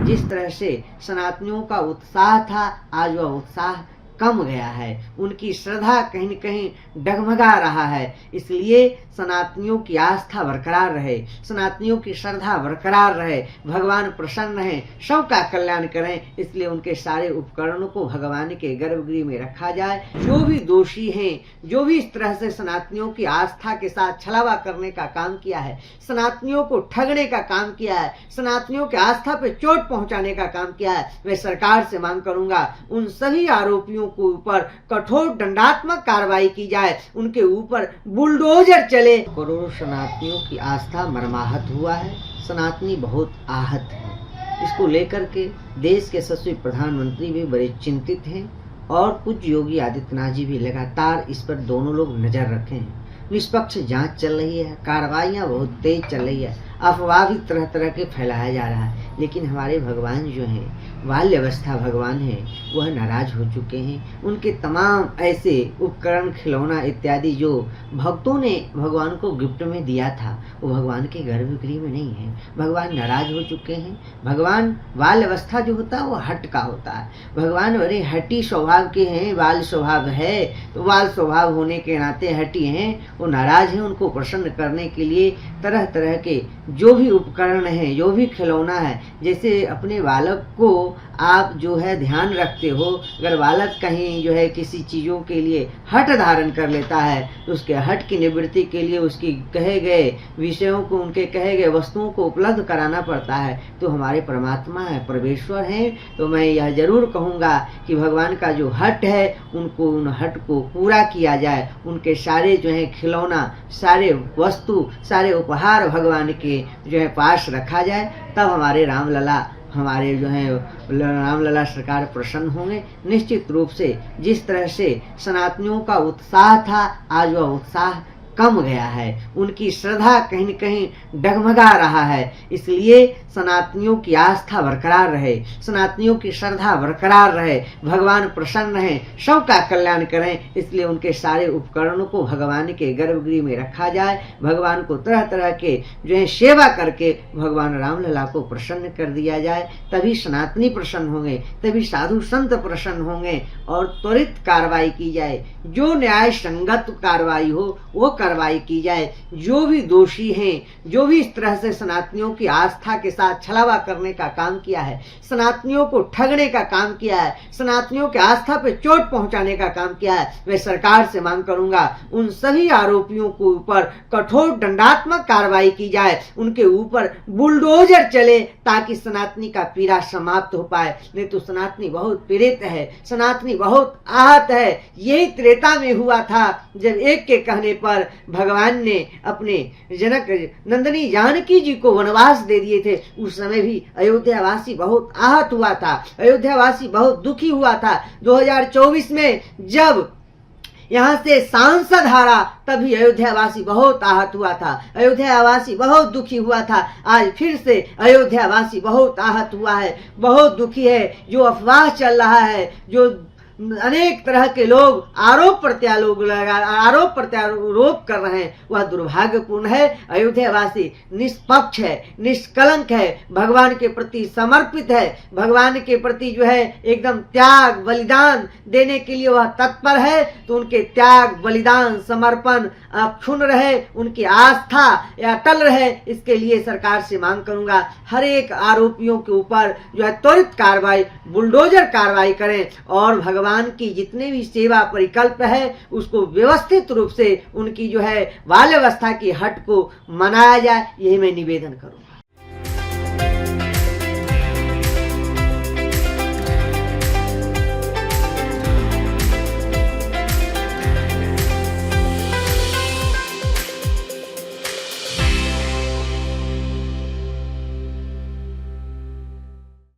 जिस तरह से सनातनियों का उत्साह था, आज वह उत्साह कम गया है। उनकी श्रद्धा कहीं न कहीं डगमगा रहा है। इसलिए सनातनियों की आस्था बरकरार रहे, सनातनियों की श्रद्धा बरकरार रहे, भगवान प्रसन्न है, सबका कल्याण करें। इसलिए उनके सारे उपकरणों को भगवान के गर्भगृह में रखा जाए। जो भी दोषी हैं, जो भी इस तरह से सनातनियों की आस्था के साथ छलावा करने का काम किया है, सनातनियों को ठगने का काम किया है, सनातनियों की आस्था पे चोट पहुंचाने का काम किया है, मैं सरकार से मांग करूंगा उन सभी आरोपियों के ऊपर कठोर दंडात्मक कार्रवाई की जाए, उनके ऊपर बुलडोजर चले। करोड़ों सनातनियों की आस्था मर्माहत हुआ है, सनातनी बहुत आहत है। इसको लेकर के देश के यशस्वी प्रधानमंत्री भी बड़े चिंतित हैं और पूज्य योगी आदित्यनाथ जी भी लगातार इस पर दोनों लोग नजर रखे हैं। निष्पक्ष जांच चल रही है, कार्रवाइयां बहुत तेज चल रही है, अफवाह भी तरह तरह के फैलाया जा रहा है। लेकिन हमारे भगवान जो हैं, बाल्य अवस्था भगवान हैं, वह नाराज हो चुके हैं। उनके तमाम ऐसे उपकरण, खिलौना इत्यादि जो भक्तों ने भगवान को गिफ्ट में दिया था, वो भगवान के गर्भगृह में नहीं है। भगवान नाराज हो चुके हैं। भगवान बाल्य अवस्था जो होता है वो हट का होता है। भगवान बड़े हटी स्वभाव के हैं, बाल स्वभाव है तो बाल स्वभाव होने के नाते हटी हैं, वो नाराज हैं। उनको प्रसन्न करने के लिए तरह तरह के जो भी उपकरण हैं, जो भी खिलौना है, जैसे अपने बालक को आप जो है ध्यान रखते हो, अगर बालक कहीं जो है किसी चीज़ों के लिए हट धारण कर लेता है तो उसके हट की निवृत्ति के लिए उसकी कहे गए विषयों को, उनके कहे गए वस्तुओं को उपलब्ध कराना पड़ता है। तो हमारे परमात्मा है, परमेश्वर हैं, तो मैं यह जरूर कहूँगा कि भगवान का जो हट है उनको, उन हट को पूरा किया जाए। उनके सारे जो है खिलौना, सारे वस्तु, सारे उपहार भगवान के जो है पास रखा जाए, तब हमारे रामलला, हमारे जो है रामलला सरकार प्रसन्न होंगे। निश्चित रूप से जिस तरह से सनातनियों का उत्साह था, आज वह उत्साह कम गया है। उनकी श्रद्धा कहीं न कहीं डगमगा रहा है। इसलिए सनातनियों की आस्था बरकरार रहे, सनातनियों की श्रद्धा बरकरार रहे, भगवान प्रसन्न है, सबका कल्याण करें। इसलिए उनके सारे उपकरणों को भगवान के गर्भगृह में रखा जाए। भगवान को तरह तरह के जो है सेवा करके भगवान रामलला को प्रसन्न कर दिया जाए। तभी सनातनी प्रसन्न होंगे, तभी साधु संत प्रसन्न होंगे और त्वरित कार्रवाई की जाए। जो न्याय संगत कार्रवाई हो वो कार्रवाई की जाए। जो भी दोषी हैं, जो भी इस तरह से सनातनियों की आस्था के साथ छलावा करने का काम किया है, सनातनियों को ठगने का काम किया है, सनातनियों की आस्था पे चोट पहुंचाने का काम किया है, मैं सरकार से मांग करूंगा उन सभी आरोपियों के ऊपर कठोर दंडात्मक कार्रवाई की जाए, उनके ऊपर बुलडोजर चले, ताकि सनातनी का पीड़ा समाप्त हो पाए। नहीं तो सनातनी बहुत पीड़ित है, सनातनी बहुत आहत है। यही त्रेता में हुआ था, जब एक के कहने पर भगवान ने अपने जनक नंदनी जानकी जी को वनवास दे दिए थे। उस समय भी अयोध्यावासी बहुत आहत हुआ था, अयोध्यावासी बहुत दुखी हुआ था। 2024 में जब यहाँ से सांसद हारा, तभी अयोध्यावासी बहुत आहत हुआ था, अयोध्यावासी बहुत दुखी हुआ था। आज फिर से अयोध्यावासी बहुत आहत हुआ है, बहुत दुखी है। जो अफवाह चल रहा है, जो अनेक तरह के लोग आरोप प्रत्यारोप कर रहे हैं, वह दुर्भाग्यपूर्ण है। अयोध्यावासी निष्पक्ष है, निष्कलंक है, भगवान के प्रति समर्पित है, भगवान के प्रति जो है एकदम त्याग बलिदान देने के लिए वह तत्पर है। तो उनके त्याग बलिदान समर्पण अक्षुण्ण रहे, उनकी आस्था अटल रहे। इसके लिए सरकार से मांग करूंगा हर एक आरोपियों के ऊपर जो है त्वरित कार्रवाई, बुलडोजर कार्रवाई करें और भगवान की जितने भी सेवा परिकल्प है उसको व्यवस्थित रूप से उनकी जो है बाल्यावस्था की हट को मनाया जाए। यही मैं निवेदन करूं।